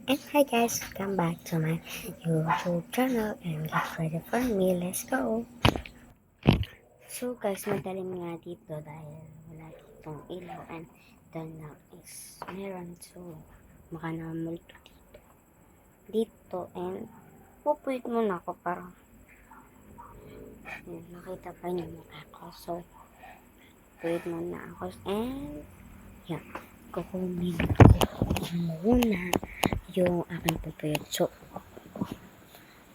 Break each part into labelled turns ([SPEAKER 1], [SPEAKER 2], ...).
[SPEAKER 1] And hi guys, welcome back to my YouTube channel and get ready for me, let's go! So guys, madalim nga dito dahil wala ditong ilaw and the knock is meron, so baka na multo dito and pupuyit muna ako para makita pa niyo mukha ko. So puyit muna ako and yan, kukunin ko muna yung aking pupuyit. So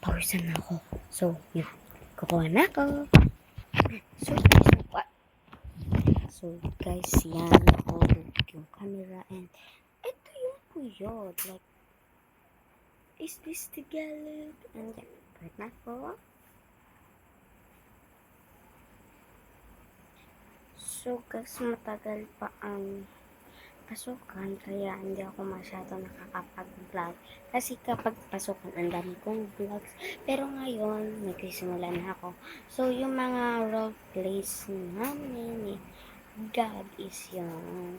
[SPEAKER 1] pawisan na ako. So yun, kukuha na ako. So guys, yan ako yung camera and ito yung puyod. Like, is this together? And then, put na po. So guys, matagal pa ang pasukan kaya hindi ako masyado nakakapag-vlog. Kasi kapag pasukan, ang dami kong vlogs. Pero ngayon, nagsisimula na ako. So yung mga role plays namin ni God is yung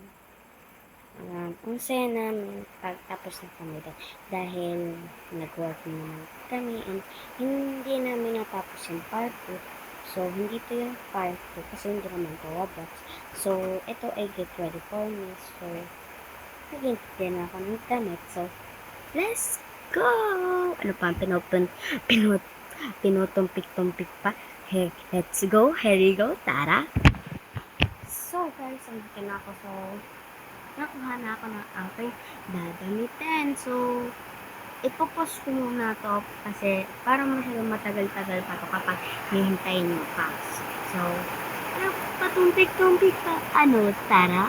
[SPEAKER 1] unsaya namin pagtapos na kami dahil nag-work naman kami and hindi namin natapos yung part 2. So, hindi to yung part 2 kasi hindi naman to Roblox. So, ito ay get ready for me. So, nag-intindi na ako ng damit. So, let's go! Ano pa? Pinutumpik-tumpik pa. Hey, let's go. Here we go. Tara! So, guys, andito na ako. So, nakuha na ako ng aking dadamitin. So, ipopost ko muna to kasi parang masyadong matagal-tagal pa to kapag hihintayin yung packs. So, patumpik-tumpik pa. Ano, tara?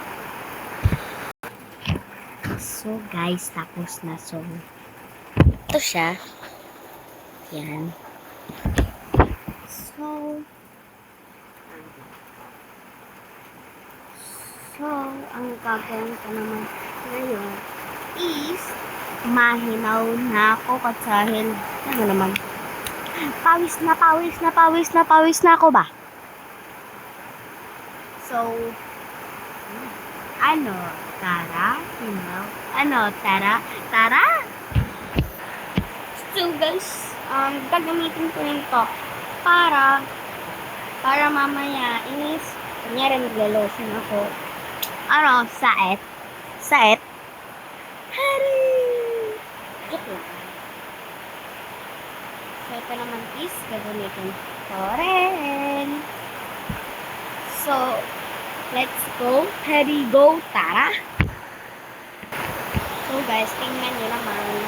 [SPEAKER 1] So, guys, tapos na. So, ito siya. Yan. So, ang gagawin ko naman ngayon is mahinaw na ako katsahil ano naman, pawis na ako ba? So, ano, tara, hinaw, tara. So guys, gagamitin ko rin to para mamaya is kunyari naglo-lotion ako. Ano, saet, hari! Ito. So, ito naman is gagamitin ko rin. So, let's go. Hari, go, tara! So guys, tingnan nyo naman.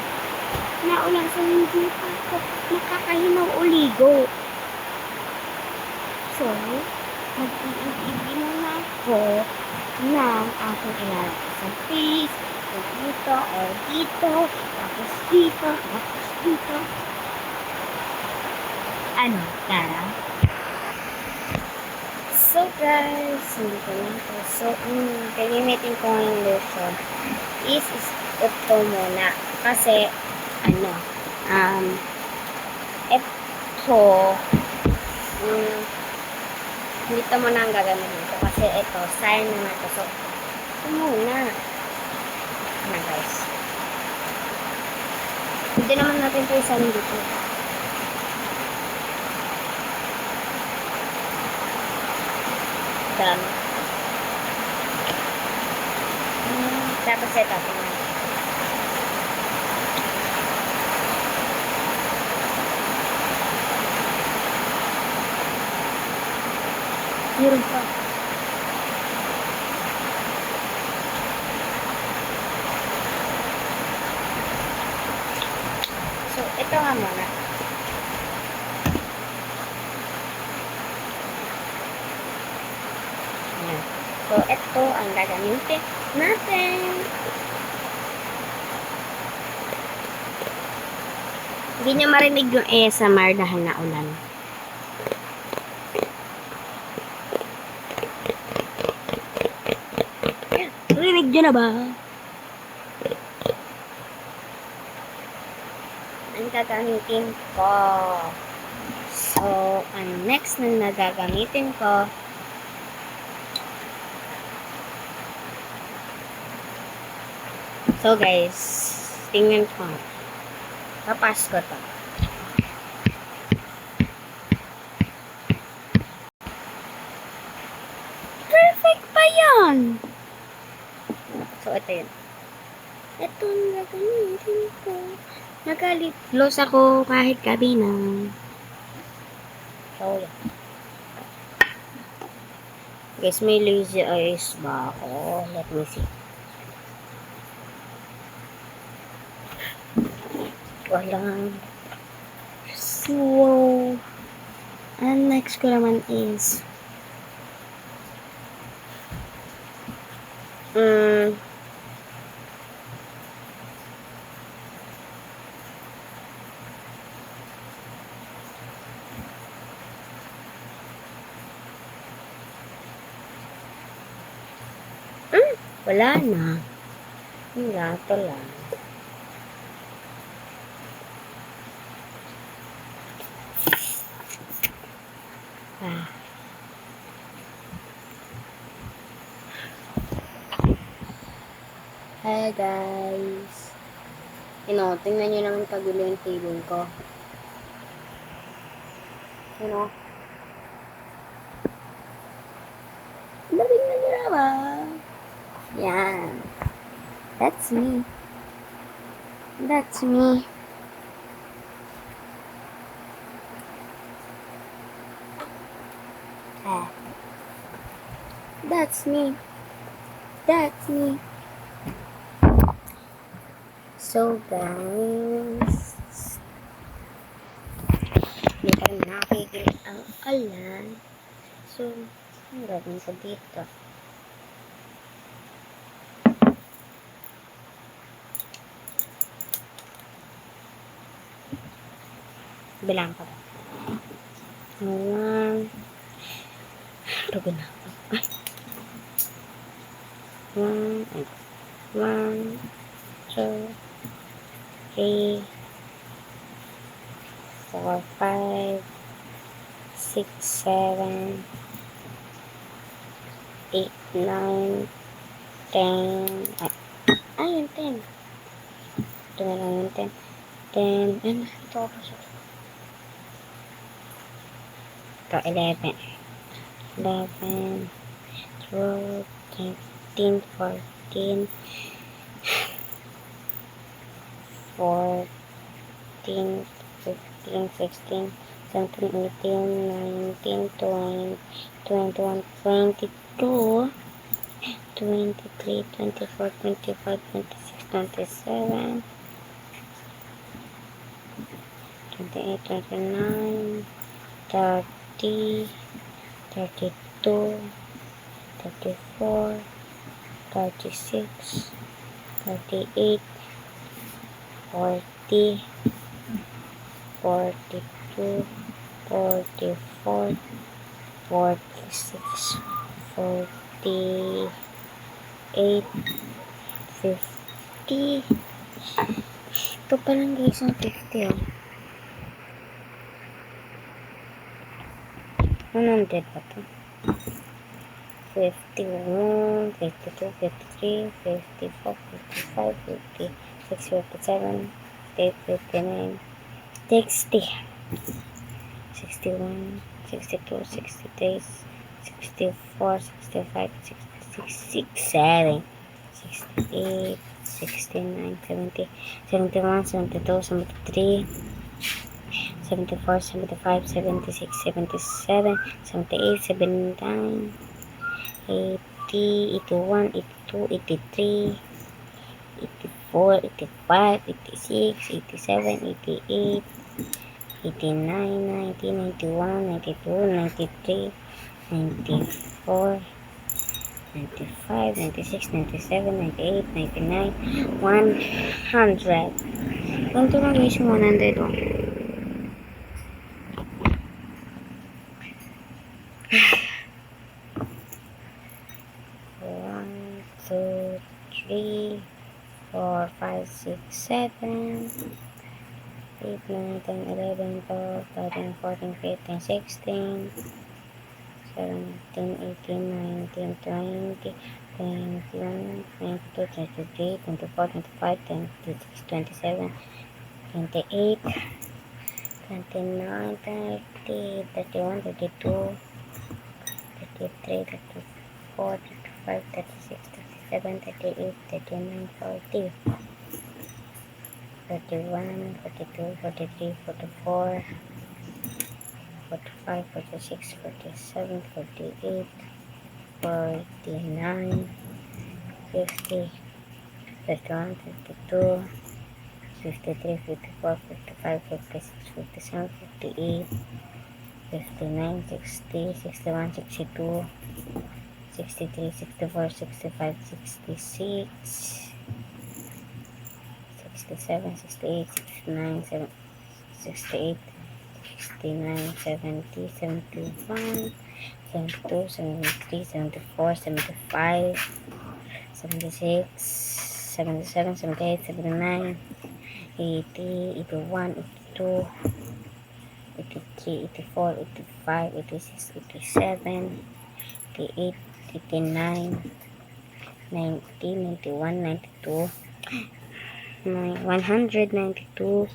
[SPEAKER 1] Naulan sa hindi pa ako nakakahinaw uligo. So, mag-iibig muna ako ng aking ilalagay sa face, dito, or dito, tapos dito. Ano, tara? So guys, hindi ko lang po. So, gagamitin ko yung lotion is ito muna. Kasi, ito, dito muna ang gagamitin ko. Kasi ito, sayang naman ito. So, ito muna. Na guys. Hindi naman natin ito isang dito. Dami. Tapos ito, tingnan. Meron pa. So, ito nga muna. Ayan. So, ito ang gagamitin natin. Hindi nyo marinig yung ASMR dahil naulan. Rinig nyo na ba? Ang gagamitin ko. So, ang next na nagagamitin ko So guys, Tingnan ko. Tapas ko to. Perfect pa yan! So, ito yun. Ito ang gagamitin ko. Nagalit. Close ako kahit gabi na. So, yan. Guys, may lazy eyes ba ako? Let me see. Wala. So, ang next ko naman is wala na. Wala, ito lang. Hi guys. Tingnan nyo naman kagulo yung table ko. Labing na nyo ba? Yan. That's me. That's me. That's me. That's me. So guys, hindi pa rin nakikil ang alan. So, ang gagawin ko dito? Bilang pa ba? 1, bago na. 1, 2, 3, 4, 5, 6, 7, 8, 9, 10. Ayun, 10. Ito na lang yung 10. 10. Ano? Ito ako sa ito, 11. 11, 12, 13, 14, 14, 15, 16, 17, 18, 19, 20, 21, 22, 23, 24, 25, 26, 27, 28, 29, 30, 32, 34, 36, 38, 40, 42, 44, 46, 48, 50. Ito pa lang guys ang 50 oh. 100 pa to. 51, 52, 53, 54, 55, 56, 57, 58, 59, 60, 61, 62, 63, 64, 65, 66, 67, 68, 69, 70, 71, 72, 73, 74, 75, 76, 77, 78, 79, 80, 81, 82, 83, 84, 85, 86, 87, 88, 89, 90, 91, 92, 93, 94, 95, 96, 97, 98, 99, 100. Ganito lang guys yung 100 oh. One, two, three, 4, 5, 6, 7, 8, 9, 10, 11, 12, 13, 14, 15, 16, 17, 18, 19, 20, 21, 22, 23, 24, 25, 26, 27, 28, 29, 30, 31, 32, 33, 34, 35, 36, 37, 38, 39, 40, 41, 42, 43, 44, 45, 46, 47, 48, 49, 50, 51, 52, 53, 54, 55, 56, 57, 58, 59, 60, 61, 62, 63, 64, 65, 66, 67, 68, 69, 68, 69, 70, 71, 72, 73, 74, 75, 76, 77, 78, 79, 80, 81, 82, 83, 84, 85, 86, 87, 88, 89, 90, 91, 92, 100, 92,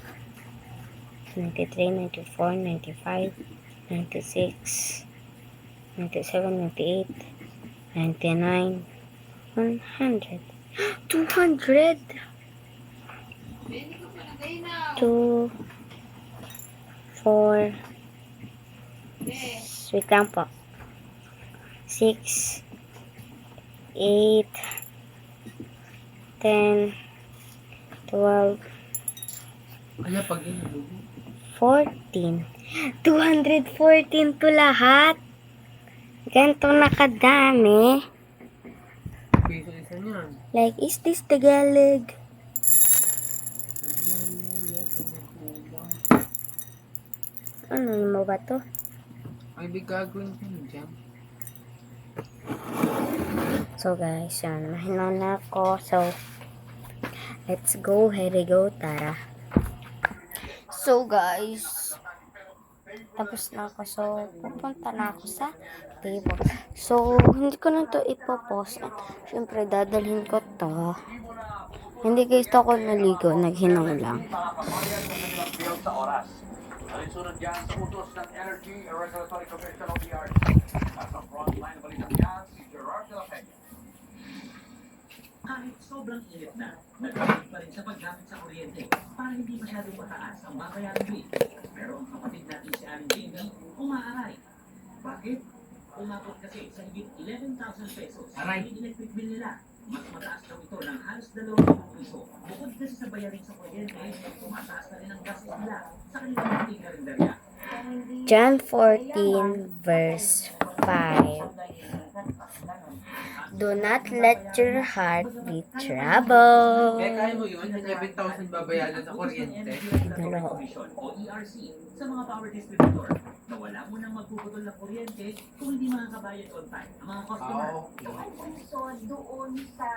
[SPEAKER 1] 93, 94, 95, 96, 97, 98, 99, 100, 200, 2, 4, wait lang po, 6, 8, 10, 12,
[SPEAKER 2] Ano pag inubo?
[SPEAKER 1] 14. 214 to lahat. Ganito nakadami.
[SPEAKER 2] Piso isa niyan.
[SPEAKER 1] Like, is this Tagalog? Ano mo ba to?
[SPEAKER 2] Ay, di gagawin ko na dyan.
[SPEAKER 1] So guys, yan. Mahinaw na ako. So, let's go. Here we go. Tara. So guys, tapos na ako. So, pupunta na ako sa table. So, hindi ko na to ipopost. Siyempre, dadalhin ko to. Hindi guys, to ako naligo. Naghinaw lang.
[SPEAKER 3] Alinsunod yan sa utos ng Energy Regulatory Commission o ERC. At ang frontline na balitang yan, si Gerard de la Peña.
[SPEAKER 4] Kahit sobrang init na, nagpapit pa rin sa paggamit sa kuryente para hindi masyadong mataas ang babayaran bill. Pero ang kapatid natin si Aling Jamie, umaaray. Bakit? Umabot kasi sa higit 11,000 pesos ang electric bill nila. Mas mataas daw ito ng halos 2,000 piso. Bukod kasi sa bayarin sa kuryente, tumataas na rin ang gastos nila sa kanilang munting karinderya.
[SPEAKER 1] John 14 verse 5. Do not let your heart be troubled.
[SPEAKER 2] Kaya kaya mo yun, yung 11,000 babayaran sa kuryente.
[SPEAKER 1] Dalawa.
[SPEAKER 4] Commission o ERC sa mga power distributor na wala mo nang magpuputol ng kuryente kung hindi makakabayad on time ang mga customer.
[SPEAKER 5] Doon sa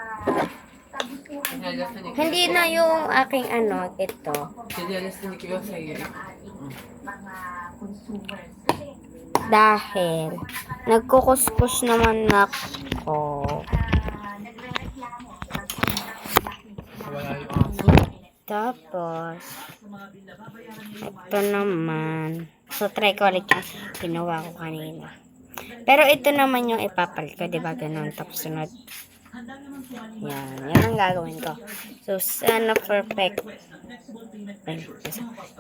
[SPEAKER 5] kagustuhan
[SPEAKER 2] Sinyalas na ni
[SPEAKER 1] Hindi na yung aking ano, ito.
[SPEAKER 2] Sinyalas na ni Kuya sa'yo.
[SPEAKER 5] mga consumers. Kasi
[SPEAKER 1] Dahil, nagkukuskus naman ako.
[SPEAKER 5] nagre-reklamo.
[SPEAKER 2] Wala yung aso.
[SPEAKER 1] Tapos, ito naman. So, try ko ulit yung ginawa ko kanina. Pero ito naman yung ipapalit ko, diba? Ganun. Tapos sunod. Yan. Yan ang gagawin ko. So, sana perfect.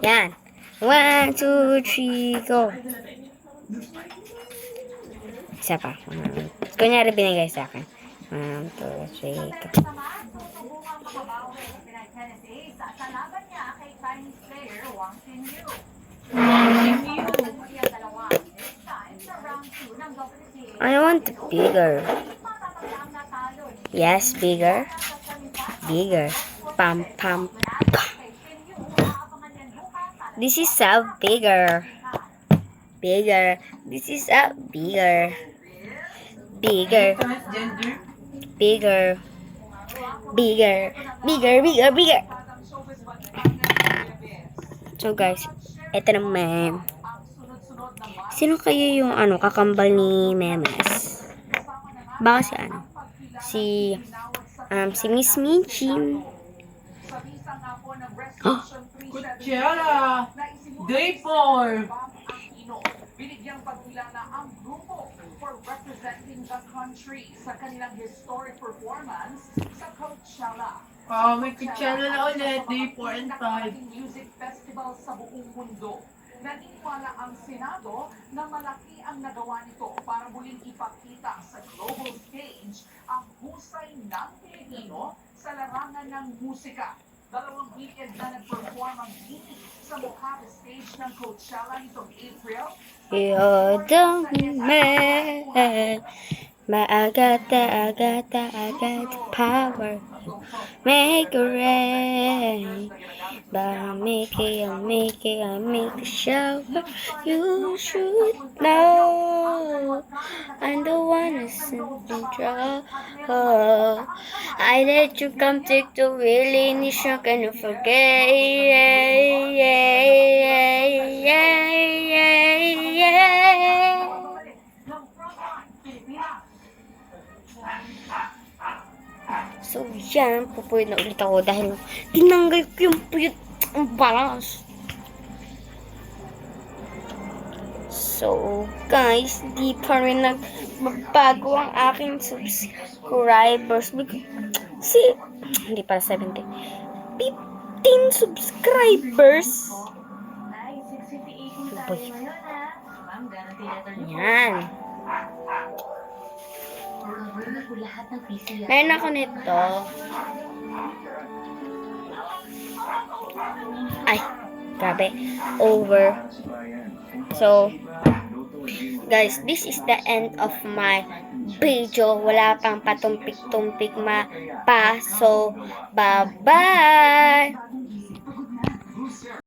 [SPEAKER 1] Yan. 1, 2, 3, go. Isa pa. Kunyari binigay sa akin. 1, 2, 3, go.
[SPEAKER 5] Subukan makabawi ng Pinay Tennessee sa laban niya kay Chinese player Wang Xinyu. Yung dalawa. This time sa round 2 ng WTA.
[SPEAKER 1] I want bigger.
[SPEAKER 5] Matataglang natalo ni
[SPEAKER 1] Yes, bigger.
[SPEAKER 5] sa salita
[SPEAKER 1] Bigger. Pam, pam.
[SPEAKER 5] kay Xinyu. Aabangan yan bukas sa
[SPEAKER 1] This is a bigger. Bigger. This is a bigger. Bigger.
[SPEAKER 2] Transgender?
[SPEAKER 1] Bigger. Bigger. Bigger, bigger, bigger. So guys, eto naman. Sino kayo yung kakambal ni Memes? Baka si si Miss Minchin.
[SPEAKER 3] Sa visa nga po ng Resolution 377
[SPEAKER 2] Kutsara!
[SPEAKER 3] na isinura
[SPEAKER 2] Day
[SPEAKER 3] ni
[SPEAKER 2] 4!
[SPEAKER 3] Bob Aquino. Binigyang pagkilala ang grupo for representing the country sa kanilang historic performance sa Coachella.
[SPEAKER 2] May kutsara na ulit. Day 4 and 5.
[SPEAKER 3] Music festival sa buong mundo. Naniniwala ang Senado na malaki ang nagawa nito para muling ipakita sa global stage ang husay ng Pilipino sa larangan ng musika. 2 weekend na nag-perform ang Gini sa Mojave stage ng Coachella nitong April.
[SPEAKER 1] You're the man. I got the power. Make it rain. But I make the show. You should know I'm the one who's in control. I let you come take the wheel in the shock and you forget. So, yan. Pupuyod na ulit ako dahil tinanggal ko yung puyot ang balance. So, guys, di pa rin nagbabago ang aking subscribers. Hindi pala 70. 15 subscribers.
[SPEAKER 5] Ay, 658
[SPEAKER 1] Boy.
[SPEAKER 5] tayo ngayon ha. Ma'am, guarantee letter niyo.
[SPEAKER 1] Yan.
[SPEAKER 5] Cover na po lahat ng PCI.
[SPEAKER 1] Meron ako nito. Ay, grabe. Over. So, guys, this is the end of my video. Wala pang patumpik-tumpik pa. So, bye-bye!